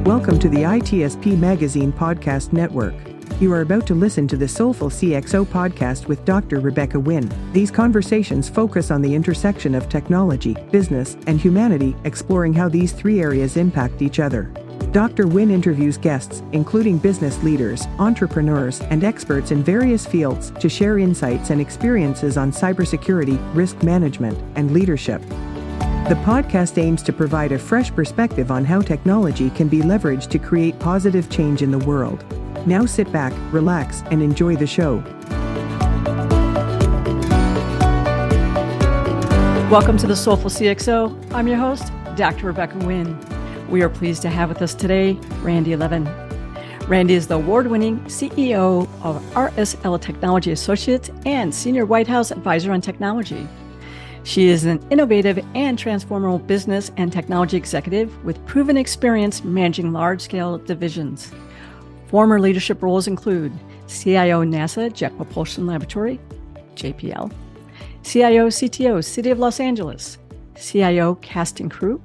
Welcome to the ITSP Magazine Podcast Network. You are about to listen to the Soulful CXO podcast with Dr. Rebecca Wynn. These conversations focus on the intersection of technology, business, and humanity, exploring how these three areas impact each other. Dr. Wynn interviews guests, including business leaders, entrepreneurs, and experts in various fields, to share insights and experiences on cybersecurity, risk management, and leadership. The podcast aims to provide a fresh perspective on how technology can be leveraged to create positive change in the world. Now sit back, relax, and enjoy the show. Welcome to the Soulful CXO. I'm your host, Dr. Rebecca Wynn. We are pleased to have with us today, Randi Levin. Randi is the award-winning CEO of RSL Technology Associates and Senior White House Advisor on Technology. She is an innovative and transformational business and technology executive with proven experience managing large-scale divisions. Former leadership roles include CIO NASA Jet Propulsion Laboratory, JPL, CIO CTO City of Los Angeles, CIO Cast and Crew,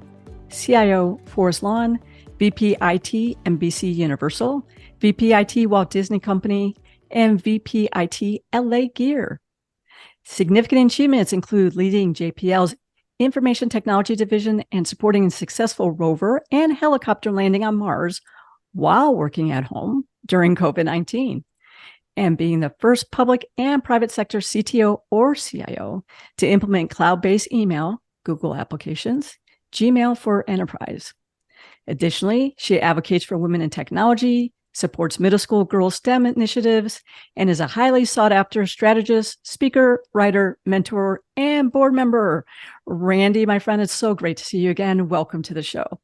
CIO Forest Lawn, VP IT NBC Universal, VP IT Walt Disney Company, and VP IT LA Gear. Significant achievements include leading JPL's Information Technology Division and supporting a successful rover and helicopter landing on Mars while working at home during COVID-19, and being the first public and private sector CTO or CIO to implement cloud-based email, Google applications, Gmail for enterprise. Additionally, she advocates for women in technology, supports middle school girls STEM initiatives, and is a highly sought-after strategist, speaker, writer, mentor, and board member. Randi, my friend, it's so great to see you again. Welcome to the show.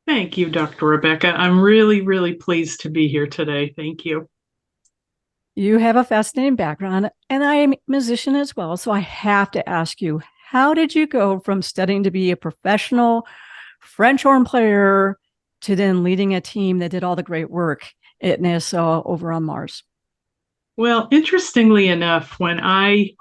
Thank you, Dr. Rebecca. I'm really, really pleased to be here today. Thank you. You have a fascinating background, and I am a musician as well, so I have to ask you, how did you go from studying to be a professional French horn player to then leading a team that did all the great work at NASA over on Mars? Well, interestingly enough, when I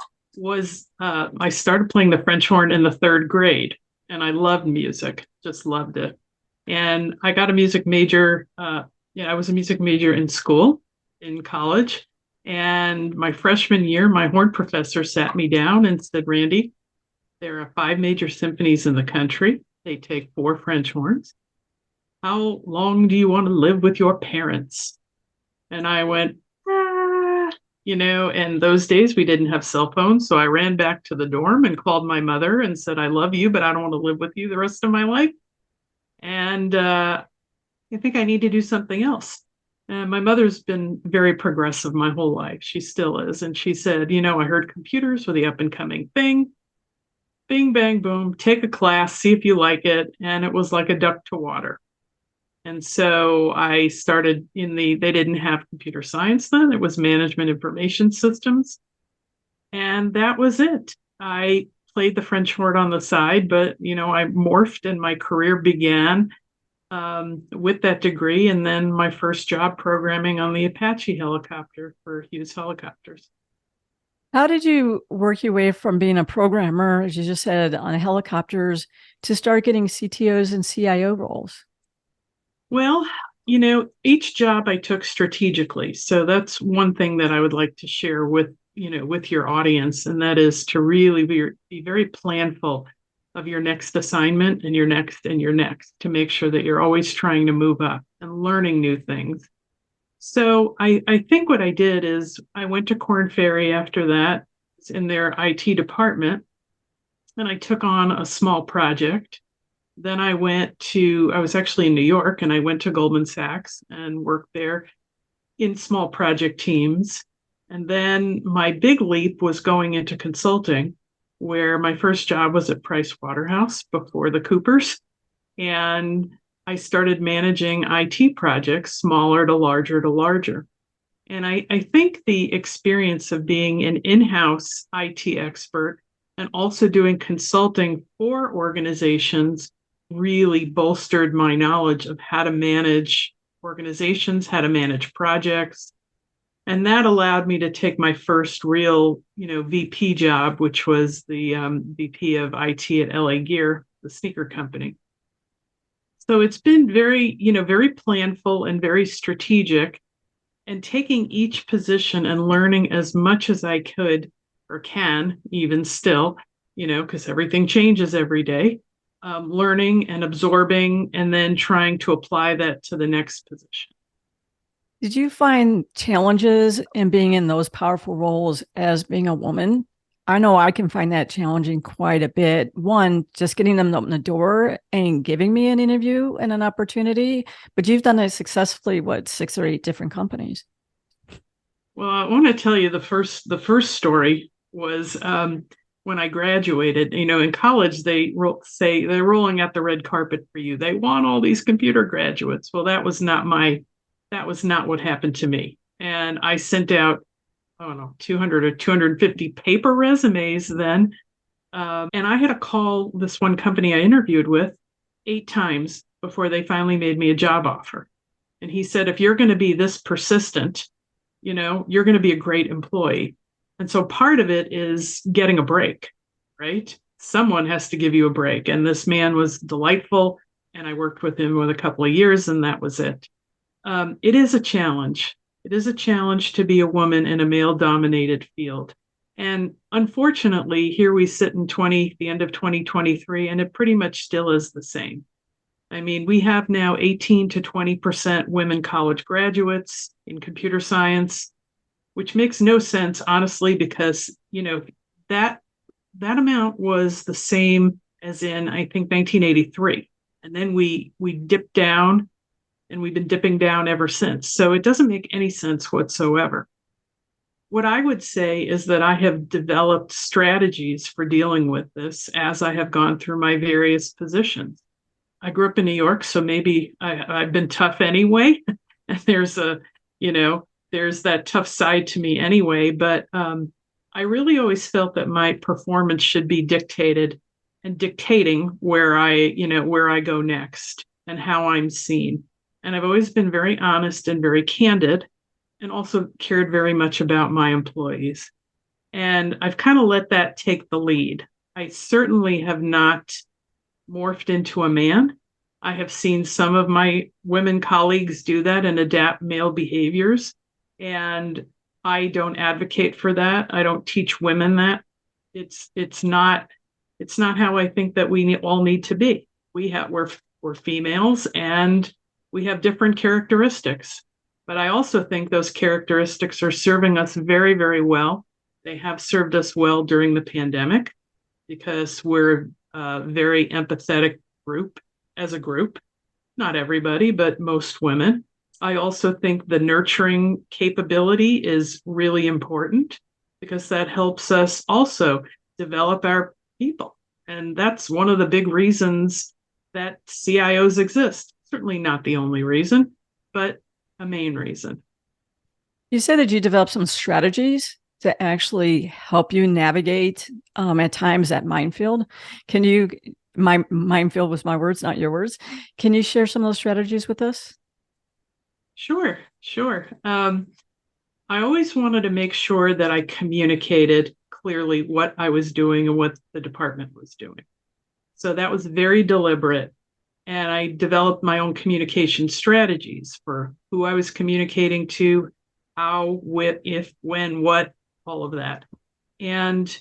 started playing the French horn in the third grade, and I loved music, just loved it. And I got a music major. I was a music major in school, in college. And my freshman year, my horn professor sat me down and said, Randi, there are 5 major symphonies in the country. They take 4 French horns. How long do you want to live with your parents? And I went, and those days we didn't have cell phones. So I ran back to the dorm and called my mother and said, I love you, but I don't want to live with you the rest of my life. And I think I need to do something else. And my mother's been very progressive my whole life. She still is. And she said, I heard computers were the up and coming thing. Bing, bang, boom, take a class, see if you like it. And it was like a duck to water. And so I started they didn't have computer science then. It was management information systems. And that was it. I played the French horn on the side, but, I morphed and my career began with that degree. And then my first job programming on the Apache helicopter for Hughes Helicopters. How did you work your way from being a programmer, as you just said, on helicopters to start getting CTOs and CIO roles? Well, each job I took strategically. So that's one thing that I would like to share with your audience. And that is to really be very planful of your next assignment and your next to make sure that you're always trying to move up and learning new things. So I think what I did is I went to Korn Ferry after that in their IT department, and I took on a small project. Then I was actually in New York, and I went to Goldman Sachs and worked there in small project teams. And then my big leap was going into consulting, where my first job was at Price Waterhouse before the Coopers. And I started managing IT projects, smaller to larger to larger. And I think the experience of being an in-house IT expert and also doing consulting for organizations really bolstered my knowledge of how to manage organizations, how to manage projects. And that allowed me to take my first real, VP job, which was the VP of IT at LA Gear, the sneaker company. So it's been very, very planful and very strategic, and taking each position and learning as much as I could or can, even still, because everything changes every day, learning and absorbing, and then trying to apply that to the next position. Did you find challenges in being in those powerful roles as being a woman? I know I can find that challenging quite a bit. One, just getting them to open the door and giving me an interview and an opportunity. But you've done it successfully, 6 or 8 different companies? Well, I want to tell you the first story was when I graduated. In college, they say they're rolling out the red carpet for you. They want all these computer graduates. Well, that was not what happened to me. And I sent out, I don't know, 200 or 250 paper resumes then. And I had to call this one company I interviewed with 8 times before they finally made me a job offer. And he said, if you're going to be this persistent, you're going to be a great employee. And so part of it is getting a break, right? Someone has to give you a break. And this man was delightful. And I worked with him with a couple of years, and that was it. It is a challenge. It is a challenge to be a woman in a male-dominated field. And unfortunately, here we sit in the end of 2023, and it pretty much still is the same. I mean, we have now 18 to 20% women college graduates in computer science, which makes no sense, honestly, because, that amount was the same as in, I think, 1983. And then we dipped down, and we've been dipping down ever since. So it doesn't make any sense whatsoever. What I would say is that I have developed strategies for dealing with this as I have gone through my various positions. I grew up in New York, so maybe I've been tough anyway. And there's that tough side to me anyway. But I really always felt that my performance should be dictated and dictating where I go next and how I'm seen. And I've always been very honest and very candid, and also cared very much about my employees. And I've kind of let that take the lead. I certainly have not morphed into a man. I have seen some of my women colleagues do that and adapt male behaviors. And I don't advocate for that. I don't teach women that. It's not how I think that we all need to be. We're females, and we have different characteristics. But I also think those characteristics are serving us very, very well. They have served us well during the pandemic because we're a very empathetic group as a group. Not everybody, but most women. I also think the nurturing capability is really important because that helps us also develop our people. And that's one of the big reasons that CIOs exist. Certainly not the only reason, but a main reason. You said that you developed some strategies to actually help you navigate at times that minefield. My minefield was my words, not your words. Can you share some of those strategies with us? Sure. I always wanted to make sure that I communicated clearly what I was doing and what the department was doing. So that was very deliberate. And I developed my own communication strategies for who I was communicating to, how, with, if, when, what, all of that. And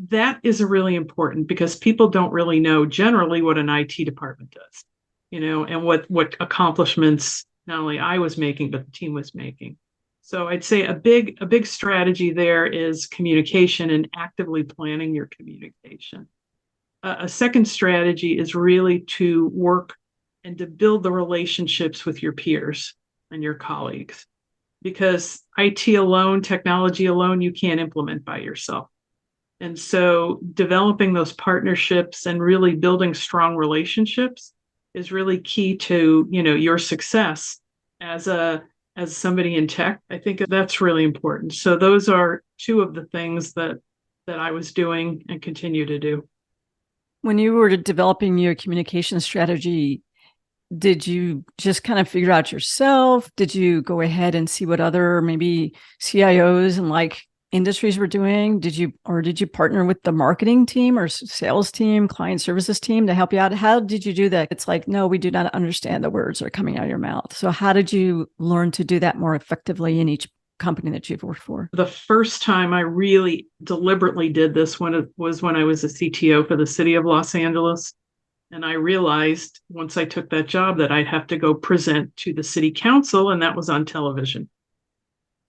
that is really important because people don't really know generally what an IT department does, and what accomplishments not only I was making, but the team was making. So I'd say a big strategy there is communication and actively planning your communication. A second strategy is really to work and to build the relationships with your peers and your colleagues, because IT alone, technology alone, you can't implement by yourself. And so developing those partnerships and really building strong relationships is really key to, your success as somebody in tech. I think that's really important. So those are 2 of the things that I was doing and continue to do. When you were developing your communication strategy, did you just kind of figure out yourself? Did you go ahead and see what other maybe CIOs and industries were doing? Did you partner with the marketing team or sales team, client services team to help you out? How did you do that? It's like, no, we do not understand the words that are coming out of your mouth. So how did you learn to do that more effectively in each company that you've worked for? The first time I really deliberately did this when I was a CTO for the city of Los Angeles. And I realized once I took that job that I'd have to go present to the city council, and that was on television.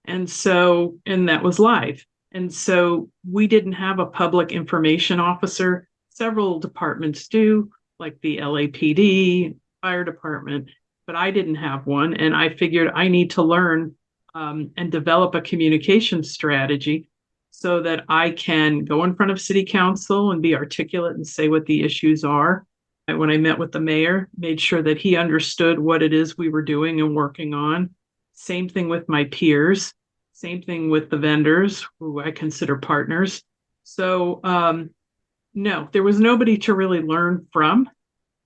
And that was live. And so we didn't have a public information officer. Several departments do, like the LAPD, fire department, but I didn't have one. And I figured I need to learn and develop a communication strategy so that I can go in front of city council and be articulate and say what the issues are. And when I met with the mayor, made sure that he understood what it is we were doing and working on. Same thing with my peers, same thing with the vendors who I consider partners. So no, there was nobody to really learn from.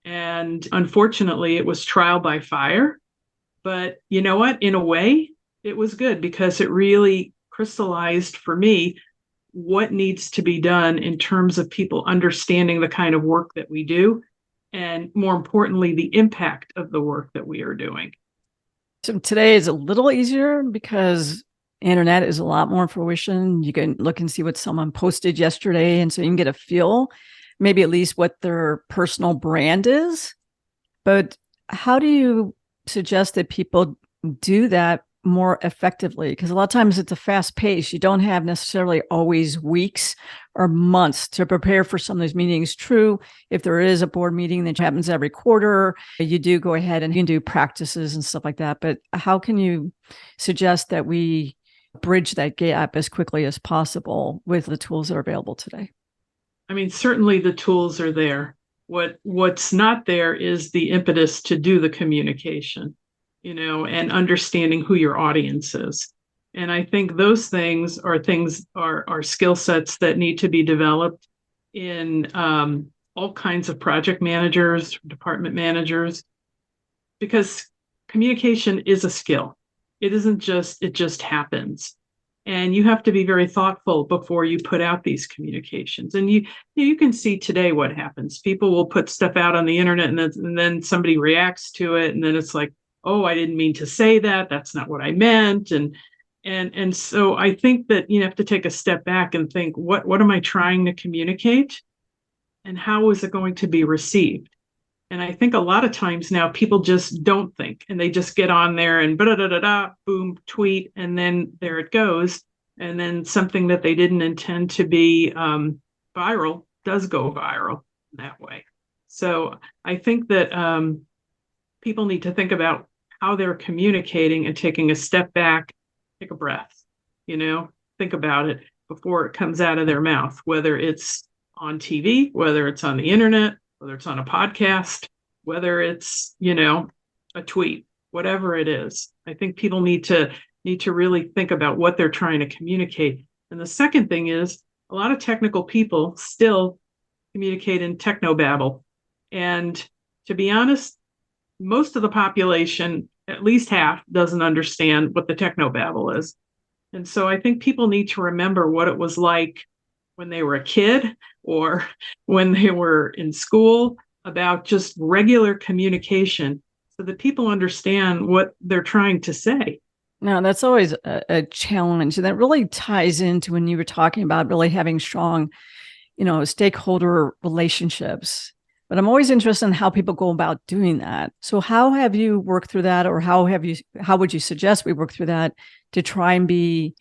And unfortunately, it was trial by fire. But you know what? In a way, it was good because it really crystallized for me what needs to be done in terms of people understanding the kind of work that we do, and more importantly, the impact of the work that we are doing. So today is a little easier because internet is a lot more fruition. You can look and see what someone posted yesterday, and so you can get a feel, maybe at least what their personal brand is. But how do you suggest that people do that more effectively? Because a lot of times it's a fast pace. You don't have necessarily always weeks or months to prepare for some of these meetings. True, if there is a board meeting that happens every quarter, you do go ahead and you can do practices and stuff like that. But how can you suggest that we bridge that gap as quickly as possible with the tools that are available today? I mean, certainly the tools are there. What's not there is the impetus to do the communication, and understanding who your audience is. And I think those things are skill sets that need to be developed in all kinds of project managers, department managers, because communication is a skill. It just happens. And you have to be very thoughtful before you put out these communications. And you can see today what happens. People will put stuff out on the internet and then somebody reacts to it. And then it's like, oh, I didn't mean to say that. That's not what I meant. And so I think that you have to take a step back and think, what am I trying to communicate? And how is it going to be received? And I think a lot of times now people just don't think, and they just get on there and boom, tweet, and then there it goes. And then something that they didn't intend to be viral does go viral that way. So I think that people need to think about how they're communicating and taking a step back, take a breath, think about it before it comes out of their mouth, whether it's on TV, whether it's on the internet, whether it's on a podcast, whether it's, a tweet, whatever it is. I think people need to really think about what they're trying to communicate. And the second thing is a lot of technical people still communicate in technobabble. And to be honest, most of the population, at least half, doesn't understand what the technobabble is. And so I think people need to remember what it was like when they were a kid or when they were in school, about just regular communication so that people understand what they're trying to say. Now, that's always a challenge. And that really ties into when you were talking about really having strong, stakeholder relationships. But I'm always interested in how people go about doing that. So how have you worked through that, or how would you suggest we work through that to try and be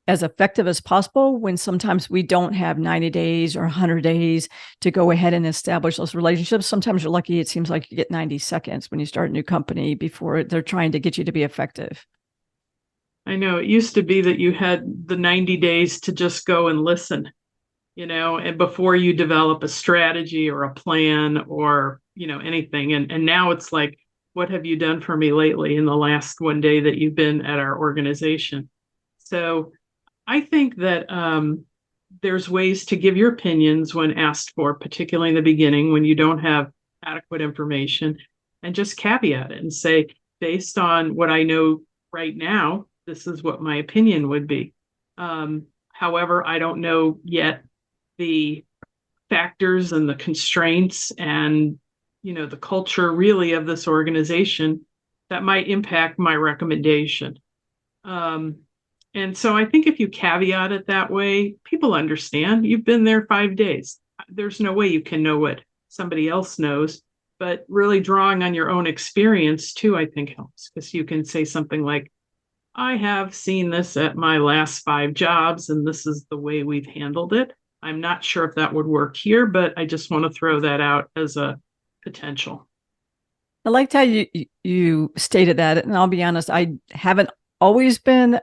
as effective as possible when sometimes we don't have 90 days or 100 days to go ahead and establish those relationships? Sometimes you're lucky. It seems like you get 90 seconds when you start a new company before they're trying to get you to be effective. I know it used to be that you had the 90 days to just go and listen, and before you develop a strategy or a plan or, anything. And now it's like, what have you done for me lately in the last one day that you've been at our organization? So I think that there's ways to give your opinions when asked for, particularly in the beginning when you don't have adequate information, and just caveat it and say, based on what I know right now, this is what my opinion would be. However, I don't know yet the factors and the constraints and, the culture really of this organization that might impact my recommendation. And so I think if you caveat it that way, people understand. You've been there 5 days. There's no way you can know what somebody else knows, but really drawing on your own experience too, I think helps, because you can say something like, I have seen this at my last 5 jobs, and this is the way we've handled it. I'm not sure if that would work here, but I just want to throw that out as a potential. I liked how you stated that. And I'll be honest, I haven't always been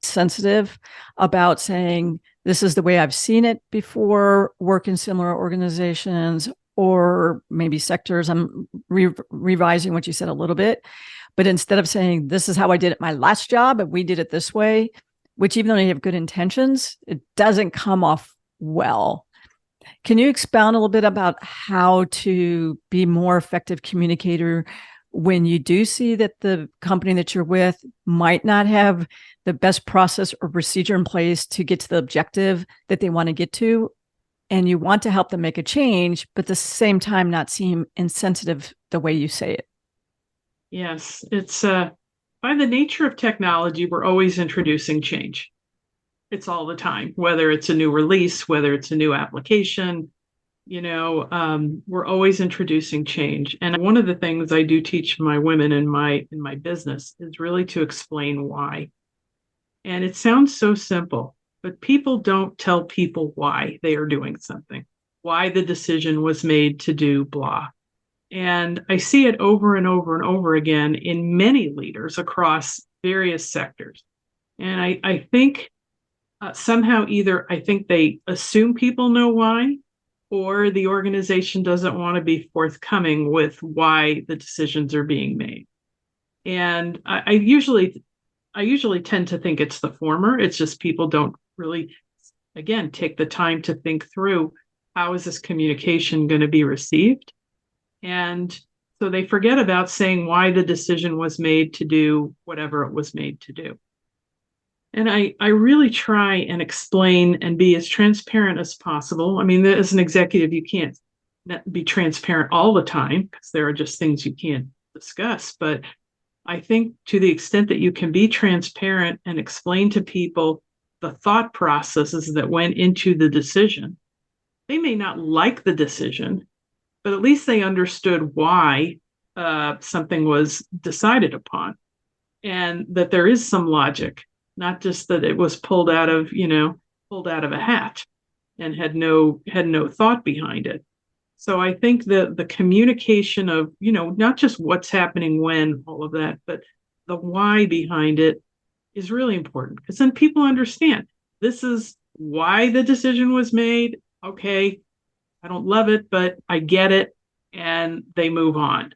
sensitive about saying this is the way I've seen it before, work in similar organizations or maybe sectors. I'm revising what you said a little bit. But instead of saying, this is how I did it my last job, and we did it this way, which even though you have good intentions, it doesn't come off well. Can you expound a little bit about how to be more effective communicator when you do see that the company that you're with might not have the best process or procedure in place to get to the objective that they want to get to, and you want to help them make a change, but at the same time not seem insensitive the way you say it? Yes, it's by the nature of technology, we're always introducing change. It's all the time, whether it's a new release, whether it's a new application, we're always introducing change. And one of the things I do teach my women in my business is really to explain why. And it sounds so simple, but people don't tell people why they are doing something, why the decision was made to do blah. And I see it over and over and over again in many leaders across various sectors. And I think somehow either I think they assume people know why, or the organization doesn't want to be forthcoming with why the decisions are being made. And I usually tend to think it's the former. It's just people don't really, again, take the time to think through, how is this communication going to be received? And so they forget about saying why the decision was made to do whatever it was made to do. And I really try and explain and be as transparent as possible. I mean, as an executive, you can't be transparent all the time because there are just things you can't discuss. But I think to the extent that you can be transparent and explain to people the thought processes that went into the decision, they may not like the decision, but at least they understood why something was decided upon, and that there is some logic, not just that it was pulled out of a hat and had no thought behind it. So I think that the communication of, not just what's happening when, all of that, but the why behind it is really important, because then people understand this is why the decision was made. Okay, I don't love it, but I get it. And they move on,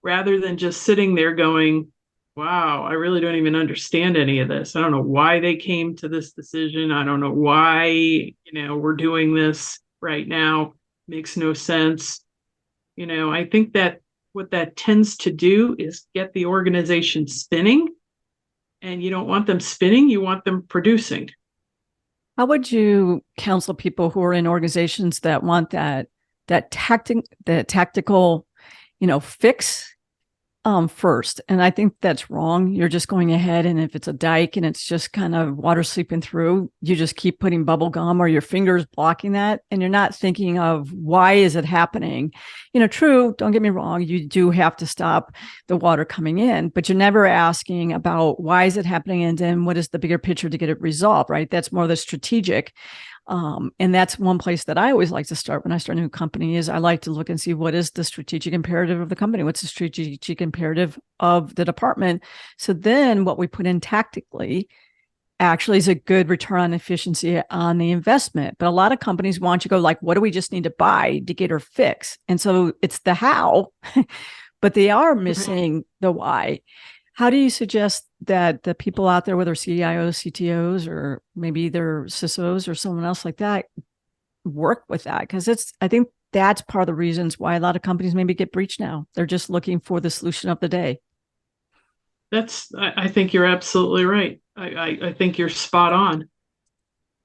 rather than just sitting there going, wow, I really don't even understand any of this. I don't know why they came to this decision. I don't know why, we're doing this right now. Makes no sense. I think that what that tends to do is get the organization spinning, and you don't want them spinning. You want them producing. How would you counsel people who are in organizations that want that tactical, fix first? And I think that's wrong. You're just going ahead, and if it's a dike and it's just kind of water seeping through, you just keep putting bubble gum or your fingers blocking that, and you're not thinking of why is it happening. True, don't get me wrong, you do have to stop the water coming in, but you're never asking about why is it happening, and then what is the bigger picture to get it resolved, right? That's more the strategic. And that's one place that I always like to start when I start a new company. Is I like to look and see what is the strategic imperative of the company, what's the strategic imperative of the department. So then what we put in tactically actually is a good return on efficiency on the investment. But a lot of companies want you to go like, what do we just need to buy to get or fix? And so it's the how, but they are missing the why. How do you suggest that the people out there, whether CIOs, CTOs, or maybe they're CISOs or someone else like that, work with that? Because I think that's part of the reasons why a lot of companies maybe get breached now. They're just looking for the solution of the day. I think you're absolutely right. I think you're spot on.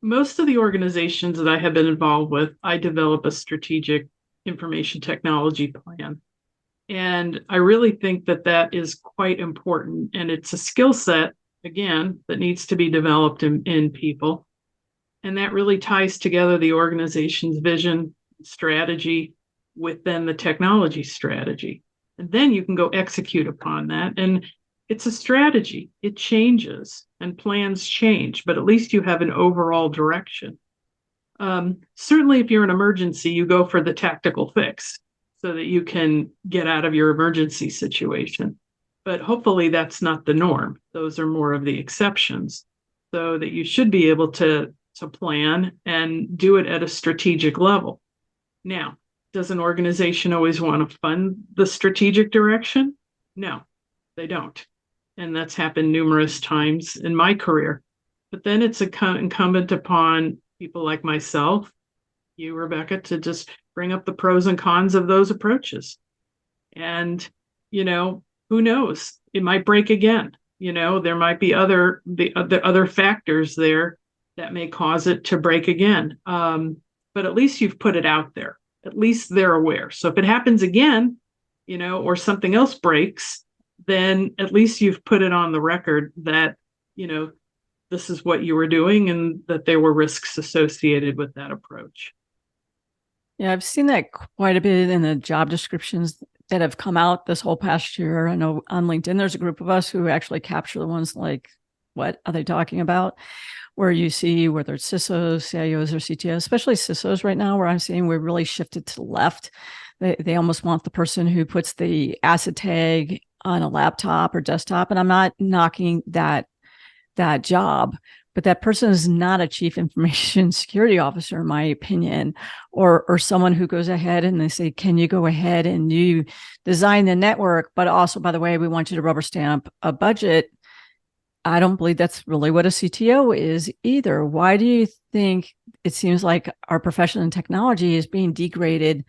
most of the organizations that I have been involved with, I develop a strategic information technology plan. And I really think that that is quite important. And it's a skill set, again, that needs to be developed in people. And that really ties together the organization's vision, strategy with then the technology strategy. And then you can go execute upon that. And it's a strategy. It changes and plans change, but at least you have an overall direction. Certainly, if you're in an emergency, you go for the tactical fix so that you can get out of your emergency situation. But hopefully that's not the norm. Those are more of the exceptions. So that you should be able to plan and do it at a strategic level. Now, does an organization always want to fund the strategic direction? No, they don't. And that's happened numerous times in my career. But then it's incumbent upon people like myself, you, Rebecca, to just bring up the pros and cons of those approaches. And, who knows? It might break again. There might be other factors there that may cause it to break again. But at least you've put it out there. At least they're aware. So if it happens again, or something else breaks, then at least you've put it on the record that, this is what you were doing and that there were risks associated with that approach. Yeah, I've seen that quite a bit in the job descriptions that have come out this whole past year. I know on LinkedIn, there's a group of us who actually capture the ones like, what are they talking about? Where you see whether it's CISOs, CIOs, or CTOs, especially CISOs right now, where I'm seeing we've really shifted to the left. They almost want the person who puts the asset tag on a laptop or desktop. And I'm not knocking that job, but that person is not a chief information security officer, in my opinion, or someone who goes ahead and they say, can you go ahead and you design the network, but also, by the way, we want you to rubber stamp a budget. I don't believe that's really what a CTO is either. Why do you think it seems like our profession in technology is being degraded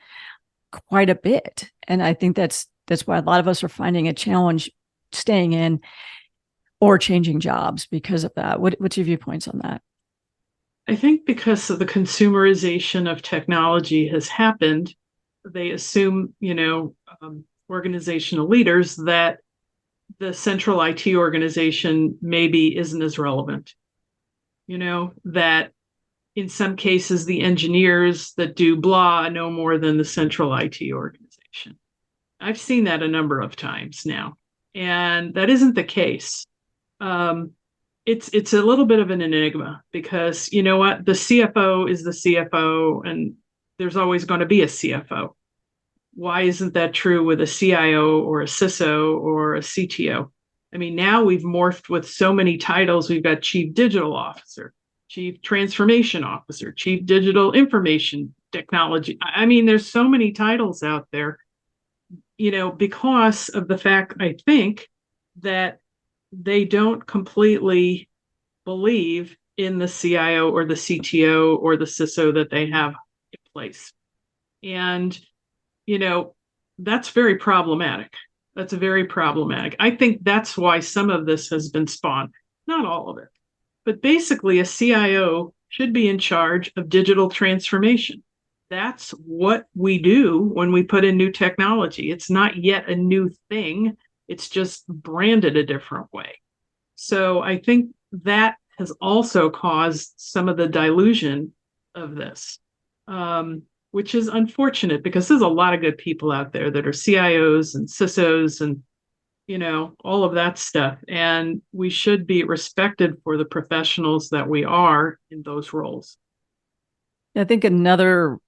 quite a bit? And I think that's why a lot of us are finding a challenge staying in or changing jobs because of that. What's your viewpoints on that? I think because of the consumerization of technology has happened, they assume, organizational leaders that the central IT organization maybe isn't as relevant. That in some cases, the engineers that do blah know more than the central IT organization. I've seen that a number of times now, and that isn't the case. It's a little bit of an enigma because you know what? The CFO is the CFO, and there's always going to be a CFO. Why isn't that true with a CIO or a CISO or a CTO? I mean, now we've morphed with so many titles. We've got Chief Digital Officer, Chief Transformation Officer, Chief Digital Information Technology. I mean, there's so many titles out there, because of the fact, I think, that they don't completely believe in the CIO or the CTO or the CISO that they have in place. And that's very problematic. That's very problematic. I think that's why some of this has been spawned, not all of it. But basically, a CIO should be in charge of digital transformation. That's what we do when we put in new technology. It's not yet a new thing. It's just branded a different way. So I think that has also caused some of the dilution of this. Which is unfortunate because there's a lot of good people out there that are CIOs and CISOs and, all of that stuff. And we should be respected for the professionals that we are in those roles. I think another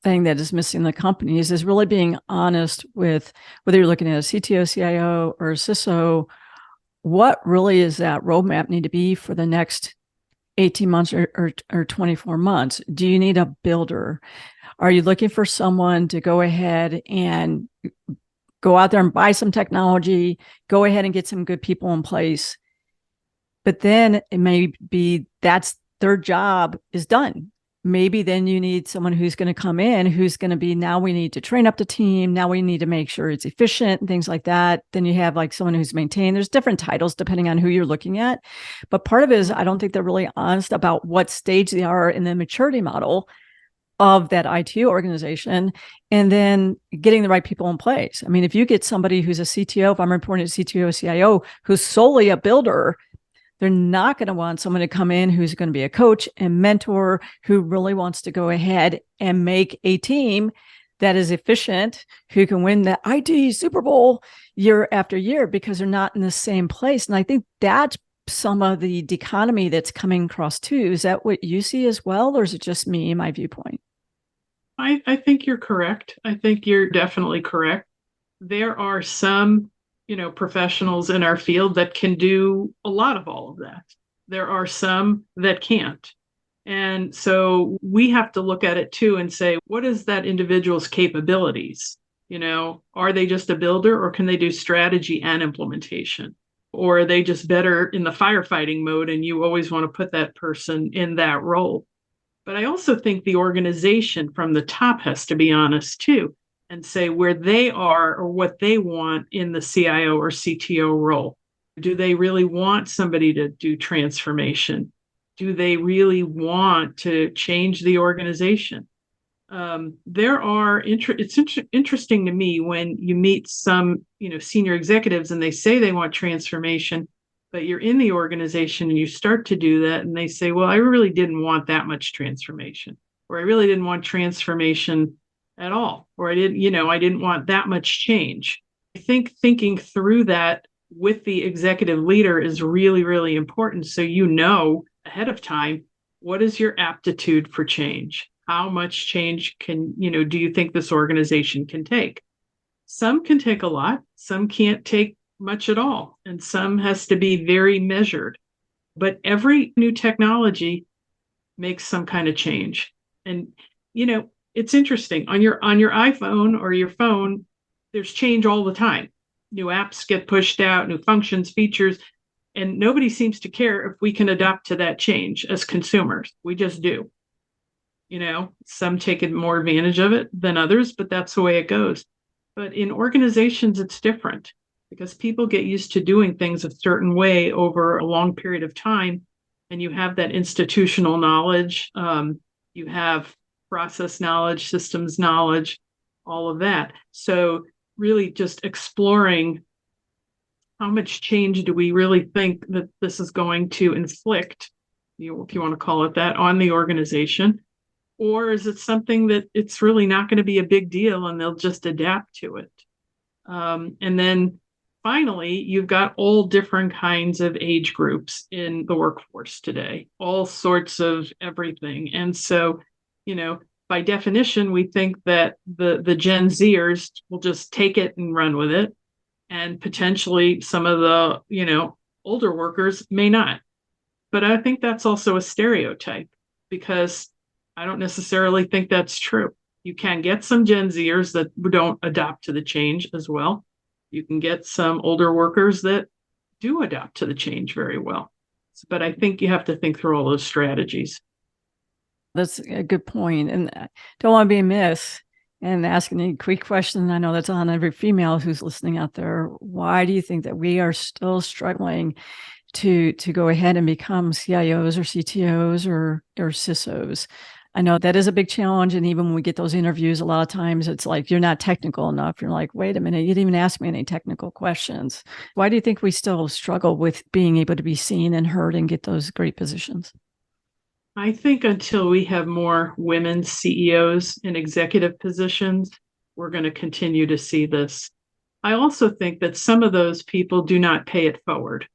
thing that is missing in the companies is really being honest with whether you're looking at a CTO, CIO, or a CISO, what really is that roadmap need to be for the next 18 months or 24 months? Do you need a builder? Are you looking for someone to go ahead and go out there and buy some technology, go ahead and get some good people in place? But then it may be that's their job is done. maybe then you need someone who's going to come in, who's going to be, now we need to train up the team. Now we need to make sure it's efficient and things like that. Then you have like someone who's maintained. There's different titles depending on who you're looking at. But part of it is, I don't think they're really honest about what stage they are in the maturity model of that IT organization, and then getting the right people in place. I mean, if you get somebody who's a CTO, if I'm reporting to CTO, CIO, who's solely a builder, they're not going to want someone to come in who's going to be a coach and mentor, who really wants to go ahead and make a team that is efficient, who can win the IT Super Bowl year after year, because they're not in the same place. And I think that's some of the dichotomy that's coming across too. Is that what you see as well, or is it just me, my viewpoint? I think you're correct. I think you're definitely correct. There are some professionals in our field that can do a lot of all of that. There are some that can't. And so we have to look at it too and say, what is that individual's capabilities? Are they just a builder, or can they do strategy and implementation? Or are they just better in the firefighting mode, and you always want to put that person in that role? But I also think the organization from the top has to be honest too, and say where they are or what they want in the CIO or CTO role. Do they really want somebody to do transformation? Do they really want to change the organization? It's interesting to me when you meet some, senior executives and they say they want transformation, but you're in the organization and you start to do that and they say, well, I really didn't want that much transformation, or I really didn't want transformation at all, or I didn't want that much change. I think thinking through that with the executive leader is really, really important. So ahead of time, what is your aptitude for change? How much change do you think this organization can take? Some can take a lot, some can't take much at all, and some has to be very measured. But every new technology makes some kind of change. And it's interesting. On your iPhone or your phone, there's change all the time. New apps get pushed out, new functions, features, and nobody seems to care if we can adapt to that change as consumers. We just do. Some take more advantage of it than others, but that's the way it goes. But in organizations, it's different, because people get used to doing things a certain way over a long period of time. And you have that institutional knowledge, you have process knowledge, systems knowledge, all of that. So really just exploring how much change do we really think that this is going to inflict, if you want to call it that, on the organization? Or is it something that it's really not going to be a big deal and they'll just adapt to it? And then finally, you've got all different kinds of age groups in the workforce today, all sorts of everything. And so, by definition, we think that the Gen Zers will just take it and run with it. And potentially some of the, older workers may not. But I think that's also a stereotype, because I don't necessarily think that's true. You can get some Gen Zers that don't adapt to the change as well. You can get some older workers that do adapt to the change very well. But I think you have to think through all those strategies. That's a good point. And I don't want to be amiss and asking a quick question. I know that's on every female who's listening out there. Why do you think that we are still struggling to go ahead and become CIOs or CTOs or CISOs? I know that is a big challenge. And even when we get those interviews, a lot of times it's like, you're not technical enough. You're like, wait a minute, you didn't even ask me any technical questions. Why do you think we still struggle with being able to be seen and heard and get those great positions? I think until we have more women CEOs in executive positions, we're going to continue to see this. I also think that some of those people do not pay it forward.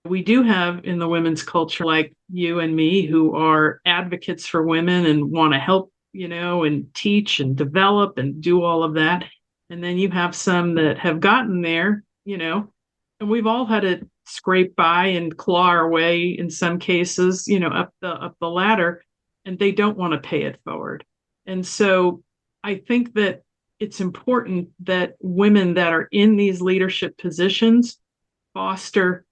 We do have in the women's culture, like you and me, who are advocates for women and want to help, and teach and develop and do all of that. And then you have some that have gotten there, and we've all had to scrape by and claw our way in some cases, up the ladder, and they don't want to pay it forward. And so I think that it's important that women that are in these leadership positions foster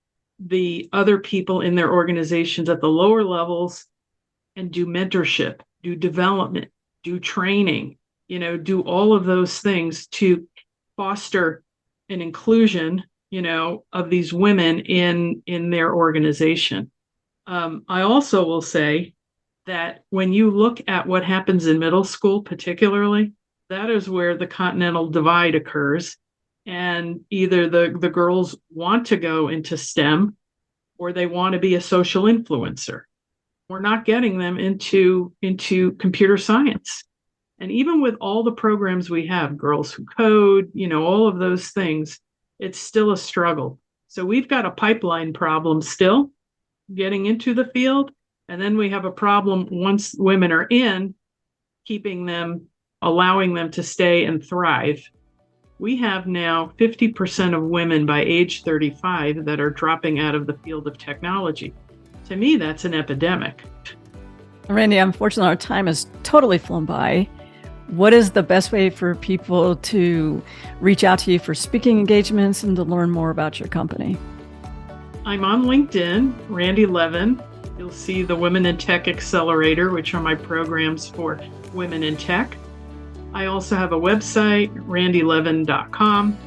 the other people in their organizations at the lower levels and do mentorship, do development, do training, do all of those things to foster an inclusion, of these women in their organization. I also will say that when you look at what happens in middle school, particularly, that is where the continental divide occurs. And either the girls want to go into STEM or they want to be a social influencer. We're not getting them into computer science. And even with all the programs we have, Girls Who Code, all of those things, it's still a struggle. So we've got a pipeline problem still getting into the field. And then we have a problem once women are in, keeping them, allowing them to stay and thrive. We have now 50% of women by age 35 that are dropping out of the field of technology. To me, that's an epidemic. Randi, unfortunately, our time has totally flown by. What is the best way for people to reach out to you for speaking engagements and to learn more about your company? I'm on LinkedIn, Randi Levin. You'll see the Women in Tech Accelerator, which are my programs for women in tech. I also have a website, randilevin.com.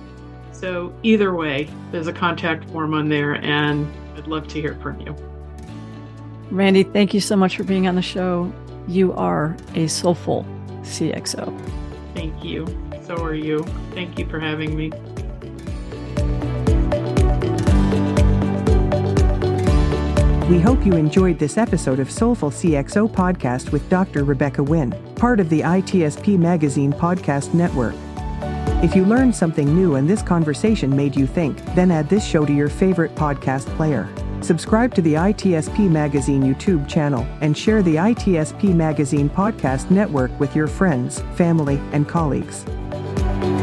So either way, there's a contact form on there, and I'd love to hear from you. Randi, thank you so much for being on the show. You are a soulful CXO. Thank you. So are you. Thank you for having me. We hope you enjoyed this episode of Soulful CXO podcast with Dr. Rebecca Wynn, part of the ITSP Magazine podcast network. If you learned something new and this conversation made you think, then add this show to your favorite podcast player. Subscribe to the ITSP Magazine YouTube channel and share the ITSP Magazine podcast network with your friends, family, and colleagues.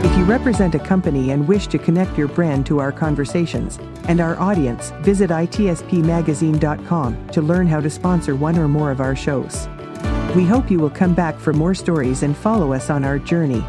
If you represent a company and wish to connect your brand to our conversations and our audience, visit itspmagazine.com to learn how to sponsor one or more of our shows. We hope you will come back for more stories and follow us on our journey.